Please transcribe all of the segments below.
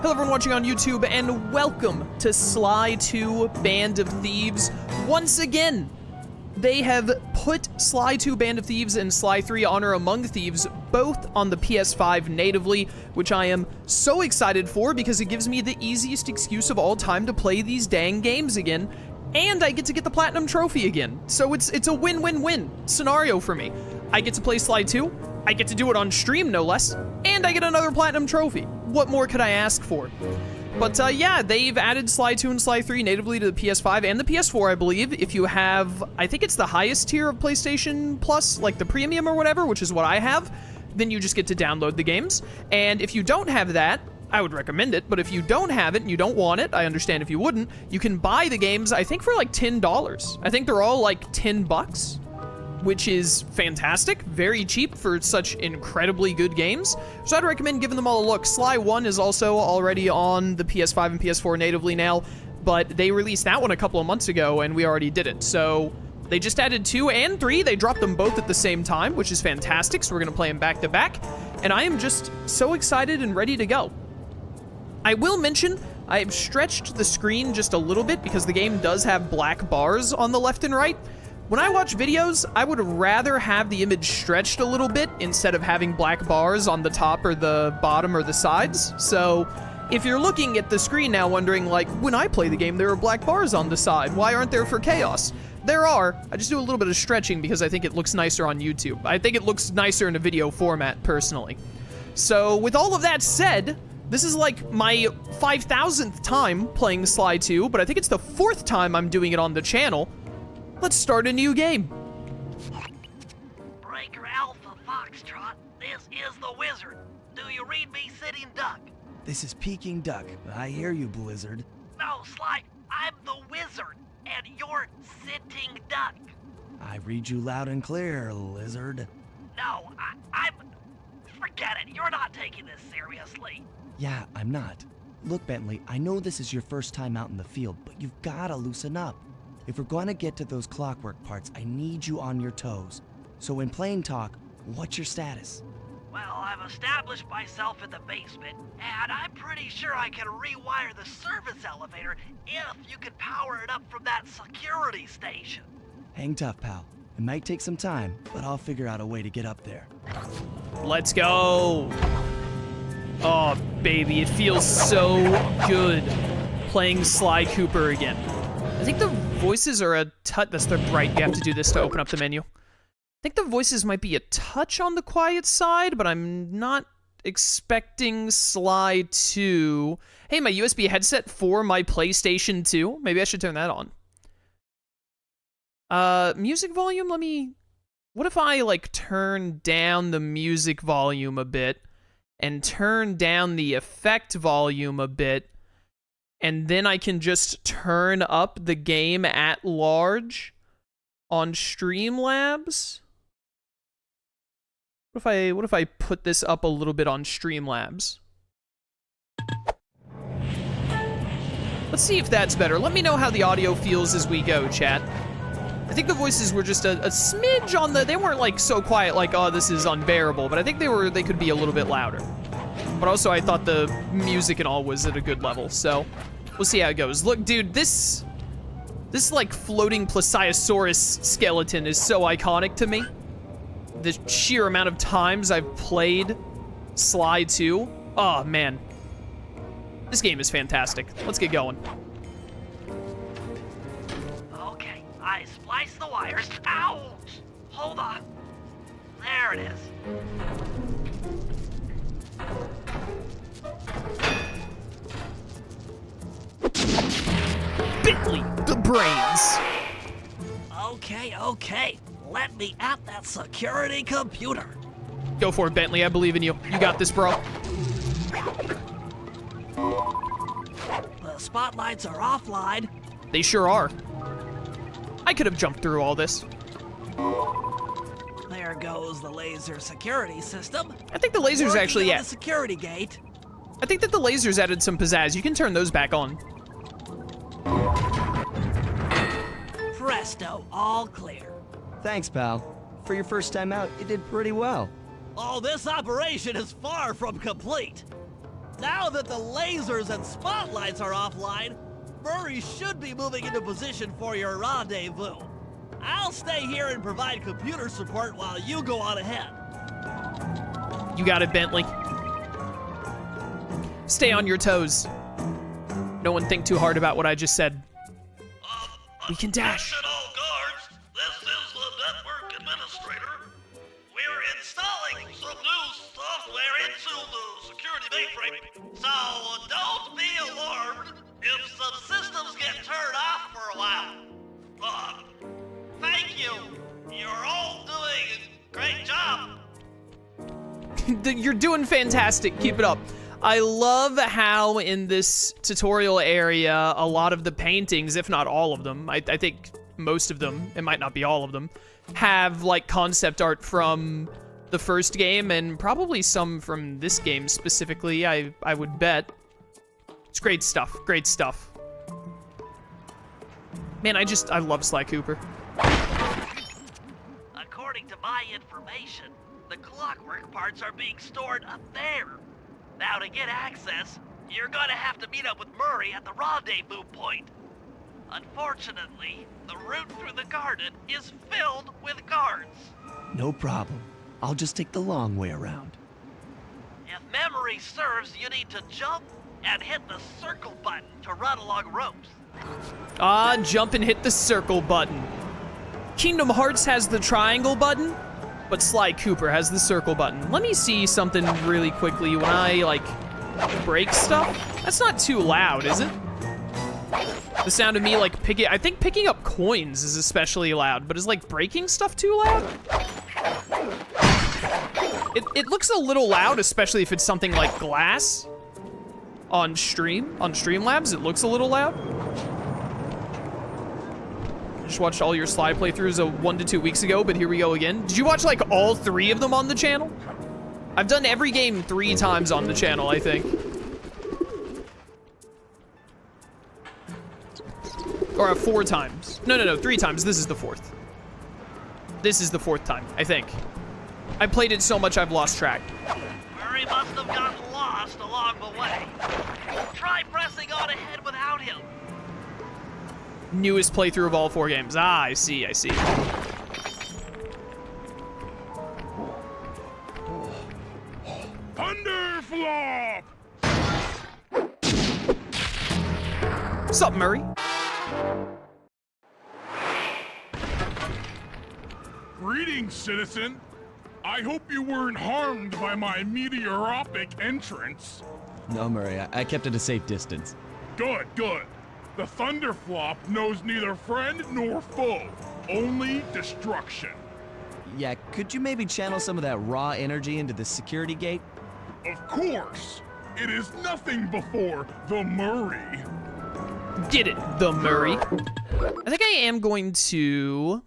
Hello everyone watching on YouTube, and welcome to Sly 2 Band of Thieves. Once again, they have put Sly 2 Band of Thieves and Sly 3 Honor Among Thieves both on the PS5 natively, which I am so excited for because it gives me the easiest excuse of all time to play these dang games again, and I get to get the Platinum Trophy again. So it's a win-win-win scenario for me. I get to play Sly 2, I get to do it on stream no less, and I get another Platinum Trophy. What more could I ask for? But yeah, they've added Sly 2 and Sly 3 natively to the PS5 and the PS4, I believe. If you have, I think it's the highest tier of PlayStation Plus, like the premium or whatever, which is what I have, then you just get to download the games. And if you don't have that, I would recommend it, but if you don't have it and you don't want it, I understand if you wouldn't, you can buy the games, I think for like $10. I think they're all like 10 bucks. Which is fantastic, very cheap for such incredibly good games. So I'd recommend giving them all a look. Sly 1 is also already on the PS5 and PS4 natively now, but they released that one a couple of months ago and we already did it. So they just added 2 and 3. They dropped them both at the same time, which is fantastic. So we're gonna play them back to back. And I am just so excited and ready to go. I will mention, I've stretched the screen just a little bit because the game does have black bars on the left and right. When I watch videos, I would rather have the image stretched a little bit instead of having black bars on the top or the bottom or the sides. So if you're looking at the screen now wondering, like, when I play the game, there are black bars on the side. Why aren't there for Chaos? There are. I just do a little bit of stretching because I think it looks nicer on YouTube. I think it looks nicer in a video format, personally. So with all of that said, this is like my 5,000th time playing Sly 2, but I think it's the 4th time I'm doing it on the channel. Let's start a new game. Breaker Alpha Foxtrot, this is the Wizard. Do you read me, Sitting Duck? This is Peking Duck. I hear you, Blizzard. No, Sly, I'm the Wizard, and you're Sitting Duck. I read you loud and clear, Lizard. No, I'm... Forget it, you're not taking this seriously. Yeah, I'm not. Look, Bentley, I know this is your first time out in the field, but you've gotta loosen up. If we're going to get to those Clockwerk parts, I need you on your toes. So in plain talk, what's your status? Well, I've established myself in the basement, and I'm pretty sure I can rewire the service elevator if you can power it up from that security station. Hang tough, pal. It might take some time, but I'll figure out a way to get up there. Let's go. Oh, baby, it feels so good playing Sly Cooper again. I think the voices are a touch. That's the right. You have to do this to open up the menu. I think the voices might be a touch on the quiet side, but I'm not expecting Sly 2. Hey, my USB headset for my PlayStation 2. Maybe I should turn that on. Music volume. Let me. What if I like turn down the music volume a bit and turn down the effect volume a bit? And then I can just turn up the game at large on Streamlabs. What if I put this up a little bit on Streamlabs? Let's see if that's better. Let me know how the audio feels as we go, chat. I think the voices were just a smidge on the... They weren't like so quiet like, oh, this is unbearable, but I think they could be a little bit louder. But also, I thought the music and all was at a good level, so we'll see how it goes. Look, dude, this like floating Plesiosaurus skeleton is so iconic to me. The sheer amount of times I've played Sly 2. Oh, man. This game is fantastic. Let's get going. Okay, I spliced the wires. Ouch! Hold on. There it is. Bentley, the brains. Okay. Let me at that security computer. Go for it, Bentley. I believe in you. You got this, bro. The spotlights are offline. They sure are. I could have jumped through all this. There goes the laser security system. I think the lasers actually, yeah. The security gate. I think that the lasers added some pizzazz. You can turn those back on. Presto, all clear. Thanks, pal. For your first time out, you did pretty well. Oh, this operation is far from complete. Now that the lasers and spotlights are offline, Murray should be moving into position for your rendezvous. I'll stay here and provide computer support while you go on ahead. You got it, Bentley. Stay on your toes. No one think too hard about what I just said. We can dash. Attention all guards, this is the network administrator. We're installing some new software into the security mainframe, so don't be alarmed if some systems get turned off for a while. Thank you. You're all doing a great job. You're doing fantastic. Keep it up. I love how in this tutorial area, a lot of the paintings, if not all of them, I think most of them, it might not be all of them, have like concept art from the first game and probably some from this game specifically, I would bet. It's great stuff, great stuff. Man, I love Sly Cooper. According to my information, the Clockwerk parts are being stored up there. Now to get access, you're gonna have to meet up with Murray at the rendezvous point. Unfortunately, the route through the garden is filled with guards. No problem. I'll just take the long way around. If memory serves, you need to jump and hit the circle button to run along ropes. Jump and hit the circle button. Kingdom Hearts has the triangle button, but Sly Cooper has the circle button. Let me see something really quickly when I, like, break stuff. That's not too loud, is it? The sound of me, like, I think picking up coins is especially loud, but is, like, breaking stuff too loud? It looks a little loud, especially if it's something like glass on stream. On Streamlabs, it looks a little loud. Just watched all your Sly playthroughs 1 to 2 weeks ago, but here we go again. Did you watch like all 3 of them on the channel? I've done every game 3 times on the channel, I think. Or 4 times. No, 3 times. This is the 4th. This is the 4th time, I think. I played it so much I've lost track. Murray must have gotten lost along the way. Try pressing on ahead without him. Newest playthrough of all 4 games. Ah, I see. Thunderflop! What's up, Murray? Greetings, citizen. I hope you weren't harmed by my meteoropic entrance. No, Murray, I kept at a safe distance. Good. The Thunderflop knows neither friend nor foe, only destruction. Yeah, could you maybe channel some of that raw energy into the security gate? Of course. It is nothing before the Murray. Get it, the Murray. I think I am going to...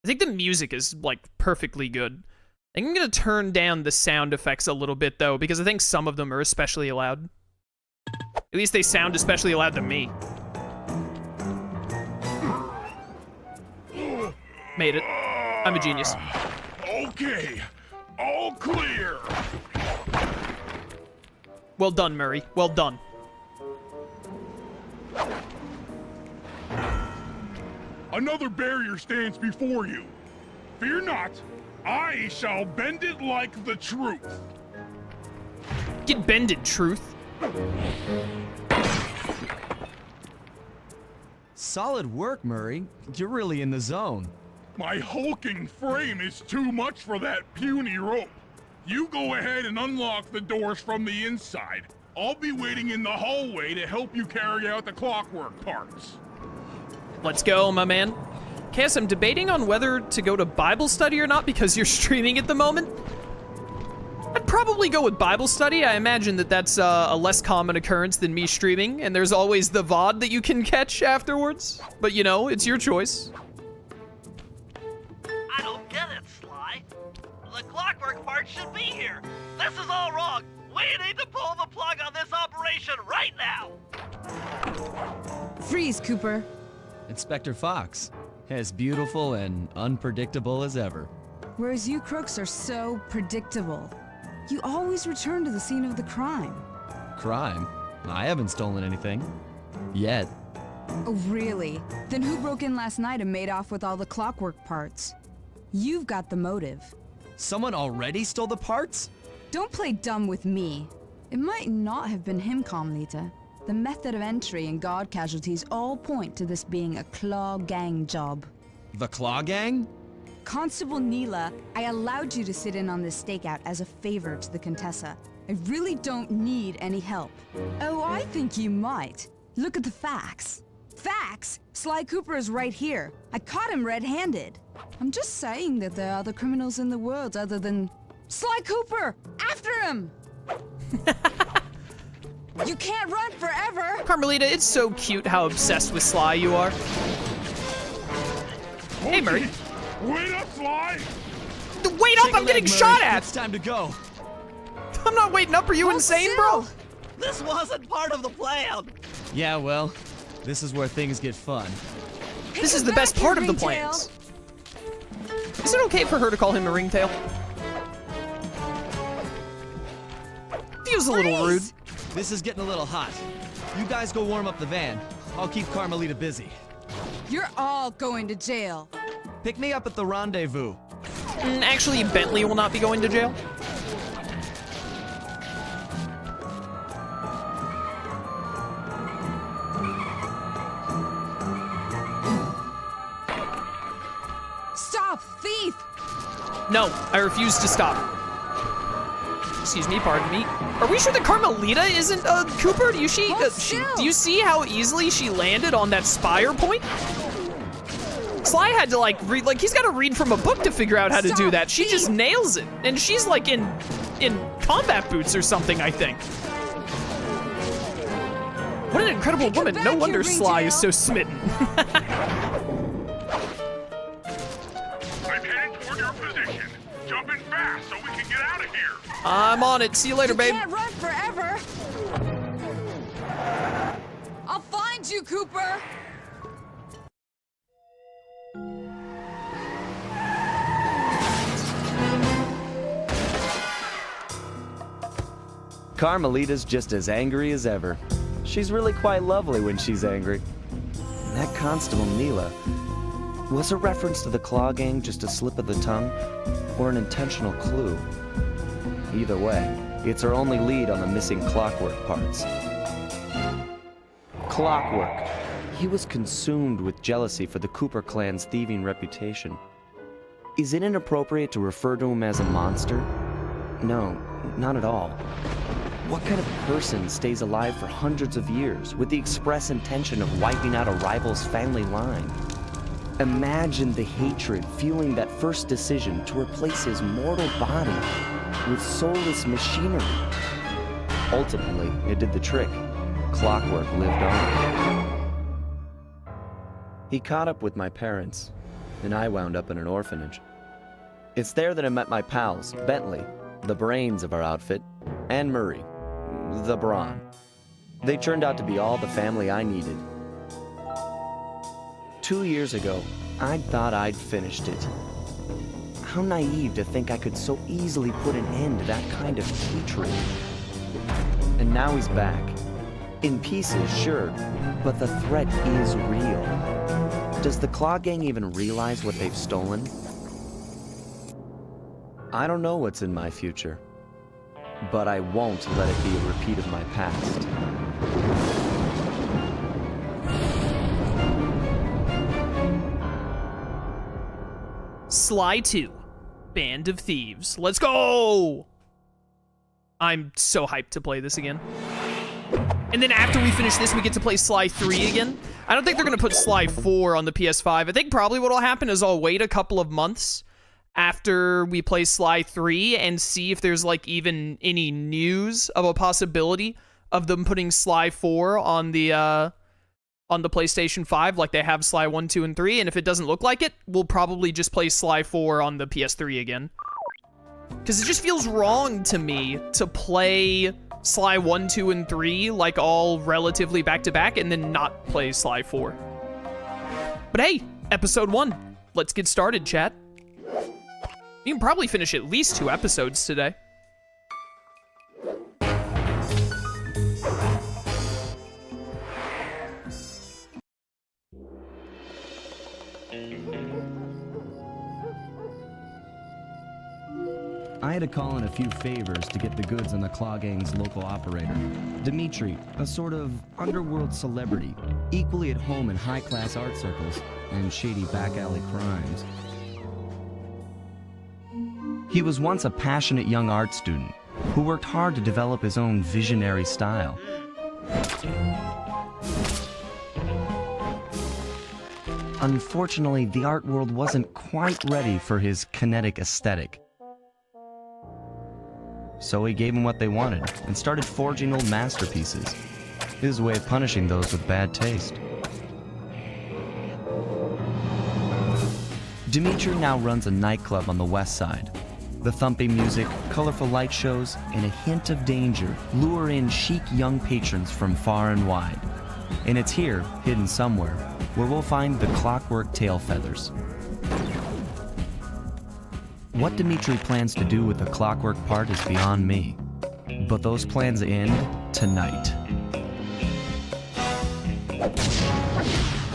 I think the music is, like, perfectly good. I think I'm gonna turn down the sound effects a little bit, though, because I think some of them are especially loud. At least they sound especially loud to me. Made it. I'm a genius. Okay, all clear. Well done, Murray. Well done. Another barrier stands before you. Fear not, I shall bend it like the truth. Get bended, truth. Solid work, Murray. You're really in the zone. My hulking frame is too much for that puny rope. You go ahead and unlock the doors from the inside. I'll be waiting in the hallway to help you carry out the Clockwerk parts. Let's go, my man. Cass, I'm debating on whether to go to Bible study or not because you're streaming at the moment. I'd probably go with Bible study. I imagine that that's a less common occurrence than me streaming, and there's always the VOD that you can catch afterwards. But you know, it's your choice. I don't get it, Sly. The Clockwerk part should be here. This is all wrong. We need to pull the plug on this operation right now. Freeze, Cooper. Inspector Fox, as beautiful and unpredictable as ever. Whereas you crooks are so predictable. You always return to the scene of the crime. Crime? I haven't stolen anything. Yet. Oh, really? Then who broke in last night and made off with all the clockwork parts? You've got the motive. Someone already stole the parts? Don't play dumb with me. It might not have been him, Carmelita. The method of entry and guard casualties all point to this being a Claw Gang job. The Claw Gang? Constable Neela, I allowed you to sit in on this stakeout as a favor to the Contessa. I really don't need any help. Oh, I think you might. Look at the facts. Facts? Sly Cooper is right here. I caught him red-handed. I'm just saying that there are other criminals in the world other than... Sly Cooper! After him! You can't run forever! Carmelita, it's so cute how obsessed with Sly you are. Hey, Murray. Wait up, Sly! Wait up, I'm getting shot at! It's time to go. I'm not waiting up, are you insane, bro? This wasn't part of the plan. Yeah, well, this is where things get fun. This is the best part of the plans. Is it okay for her to call him a ringtail? Feels a little rude. This is getting a little hot. You guys go warm up the van. I'll keep Carmelita busy. You're all going to jail. Pick me up at the rendezvous. Actually, Bentley will not be going to jail. Stop, thief! No, I refuse to stop. Excuse me, pardon me. Are we sure that Carmelita isn't Cooper? Do you do you see how easily she landed on that spire point? Sly had to read, he's got to read from a book to figure out how to do that. She just nails it, and she's like in combat boots or something, I think. What an incredible woman! No wonder Sly is so smitten. I'm heading toward your position. Jump in fast so we can get out of here. I'm on it. See you later, babe. You can't run forever. I'll find you, Cooper. Carmelita's just as angry as ever. She's really quite lovely when she's angry. And that Constable Neela, was a reference to the Claw Gang just a slip of the tongue, or an intentional clue? Either way, it's our only lead on the missing Clockwerk parts. Clockwerk. He was consumed with jealousy for the Cooper clan's thieving reputation. Is it inappropriate to refer to him as a monster? No, not at all. What kind of person stays alive for hundreds of years with the express intention of wiping out a rival's family line? Imagine the hatred fueling that first decision to replace his mortal body with soulless machinery. Ultimately, it did the trick. Clockwerk lived on. He caught up with my parents, and I wound up in an orphanage. It's there that I met my pals, Bentley, the brains of our outfit, and Murray, the brawn. They turned out to be all the family I needed. 2 years ago, I thought I'd finished it. How naive to think I could so easily put an end to that kind of hatred. And now he's back. In pieces, sure, but the threat is real. Does the Claw Gang even realize what they've stolen? I don't know what's in my future, but I won't let it be a repeat of my past. Sly 2, Band of Thieves. Let's go! I'm so hyped to play this again. And then after we finish this, we get to play Sly 3 again. I don't think they're gonna put Sly 4 on the PS5. I think probably what'll happen is I'll wait a couple of months after we play Sly 3 and see if there's even any news of a possibility of them putting Sly 4 on the PlayStation 5 like they have Sly 1, 2, and 3, and if it doesn't look like it, we'll probably just play Sly 4 on the PS3 again. Because it just feels wrong to me to play Sly 1, 2, and 3 all relatively back-to-back and then not play Sly 4. But hey, episode 1. Let's get started, chat. You can probably finish at least 2 episodes today. had to call in a few favors to get the goods on the Claw Gang's local operator, Dimitri, a sort of underworld celebrity, equally at home in high-class art circles and shady back-alley crimes. He was once a passionate young art student who worked hard to develop his own visionary style. Unfortunately, the art world wasn't quite ready for his kinetic aesthetic. So he gave them what they wanted and started forging old masterpieces. His way of punishing those with bad taste. Dimitri now runs a nightclub on the west side. The thumping music, colorful light shows, and a hint of danger lure in chic young patrons from far and wide. And it's here, hidden somewhere, where we'll find the Clockwerk tail feathers. What Dimitri plans to do with the Clockwerk part is beyond me, but those plans end tonight.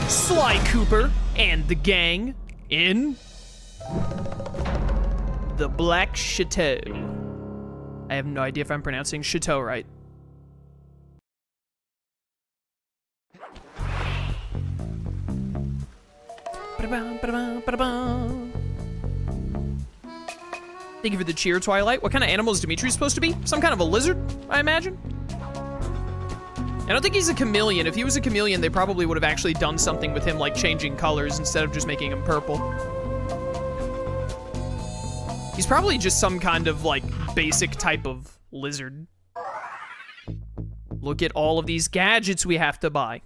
Sly Cooper and the gang in the Black Chateau. I have no idea if I'm pronouncing Chateau right. Thank you for the cheer, Twilight. What kind of animal is Dimitri supposed to be? Some kind of a lizard, I imagine? I don't think he's a chameleon. If he was a chameleon, they probably would have actually done something with him, like changing colors instead of just making him purple. He's probably just some kind of, like, basic type of lizard. Look at all of these gadgets we have to buy.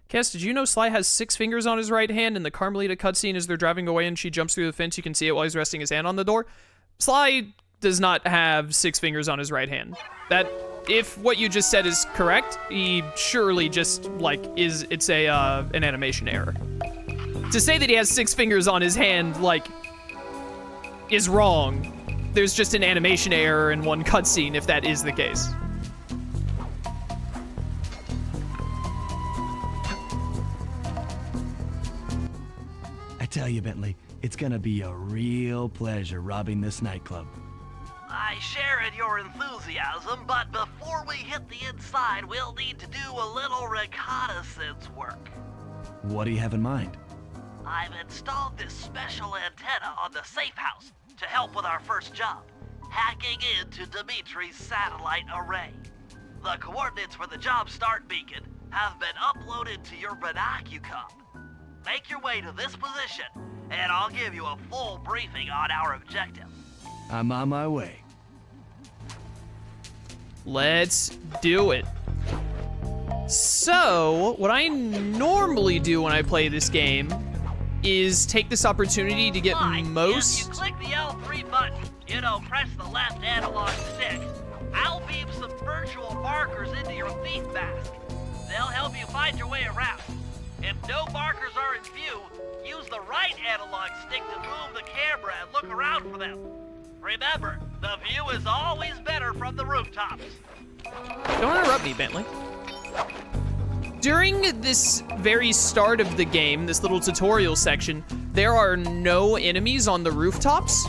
Cass, did you know Sly has 6 fingers on his right hand? In the Carmelita cutscene, as they're driving away and she jumps through the fence, you can see it while he's resting his hand on the door. Sly does not have 6 fingers on his right hand. That, if what you just said is correct, he surely just, like, it's an animation error. To say that he has 6 fingers on his hand, like, is wrong. There's just an animation error in one cutscene if that is the case. I tell you, Bentley, it's gonna be a real pleasure robbing this nightclub. I share in your enthusiasm, but before we hit the inside, we'll need to do a little reconnaissance work. What do you have in mind? I've installed this special antenna on the safe house to help with our first job, hacking into Dimitri's satellite array. The coordinates for the job start beacon have been uploaded to your binocucom. Make your way to this position, and I'll give you a full briefing on our objective. I'm on my way. Let's do it. So, what I normally do when I play this game is take this opportunity to get most... If you click the L3 button, press the left analog stick, I'll beam some virtual markers into your thief mask. They'll help you find your way around. If no markers are in view, use the right analog stick to move the camera and look around for them. Remember, the view is always better from the rooftops. Don't interrupt me, Bentley. During this very start of the game, this little tutorial section, there are no enemies on the rooftops.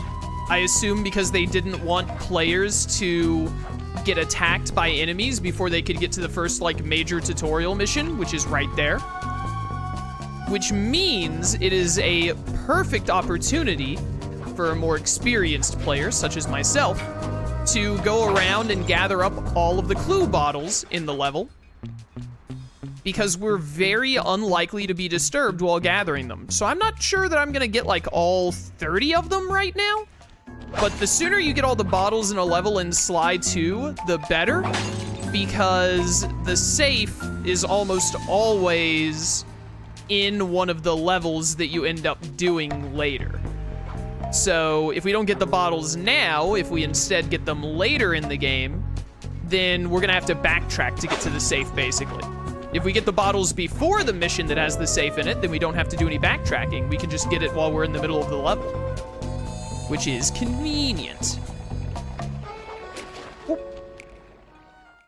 I assume because they didn't want players to get attacked by enemies before they could get to the first, like, major tutorial mission, which is right there. Which means it is a perfect opportunity for a more experienced player, such as myself, to go around and gather up all of the clue bottles in the level, because we're very unlikely to be disturbed while gathering them. So I'm not sure that I'm gonna get, like, all 30 of them right now, but the sooner you get all the bottles in a level in Sly 2, the better, because the safe is almost always in one of the levels that you end up doing later. So if we don't get the bottles now, if we instead get them later in the game, then we're gonna have to backtrack to get to the safe, basically. If we get the bottles before the mission that has the safe in it, then we don't have to do any backtracking. We can just get it while we're in the middle of the level, which is convenient.